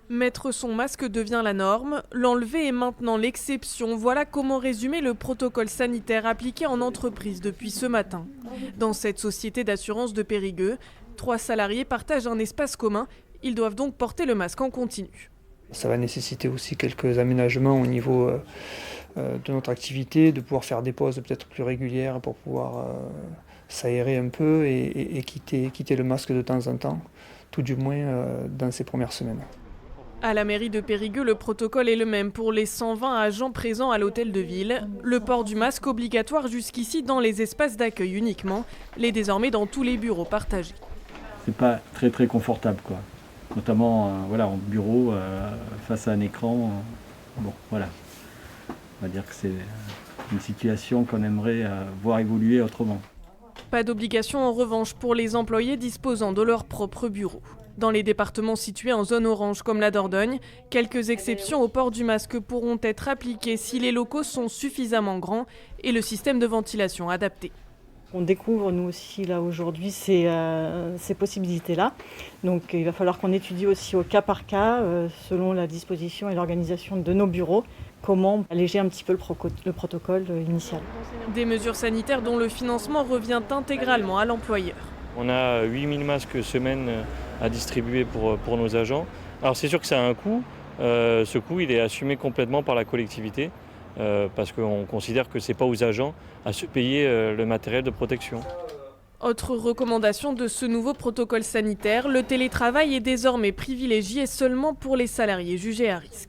Mettre son masque devient la norme, l'enlever est maintenant l'exception. Voilà comment résumer le protocole sanitaire appliqué en entreprise depuis ce matin. Dans cette société d'assurance de Périgueux, 3 salariés partagent un espace commun. Ils doivent donc porter le masque en continu. Ça va nécessiter aussi quelques aménagements au niveau de notre activité, de pouvoir faire des pauses peut-être plus régulières pour pouvoir s'aérer un peu et quitter le masque de temps en temps, tout du moins dans ces premières semaines. À la mairie de Périgueux, le protocole est le même pour les 120 agents présents à l'hôtel de ville. Le port du masque obligatoire jusqu'ici dans les espaces d'accueil uniquement, l'est désormais dans tous les bureaux partagés. C'est pas très confortable quoi. Notamment en bureau, face à un écran. Bon voilà. On va dire que c'est une situation qu'on aimerait voir évoluer autrement. Pas d'obligation en revanche pour les employés disposant de leur propre bureau. Dans les départements situés en zone orange comme la Dordogne, quelques exceptions au port du masque pourront être appliquées si les locaux sont suffisamment grands et le système de ventilation adapté. On découvre nous aussi là aujourd'hui ces possibilités-là. Donc il va falloir qu'on étudie aussi au cas par cas, selon la disposition et l'organisation de nos bureaux, comment alléger un petit peu le protocole initial. Des mesures sanitaires dont le financement revient intégralement à l'employeur. On a 8000 masques semaine à distribuer pour nos agents. Alors c'est sûr que ça a un coût. Ce coût il est assumé complètement par la collectivité parce qu'on considère que ce n'est pas aux agents à se payer le matériel de protection. Autre recommandation de ce nouveau protocole sanitaire, le télétravail est désormais privilégié seulement pour les salariés jugés à risque.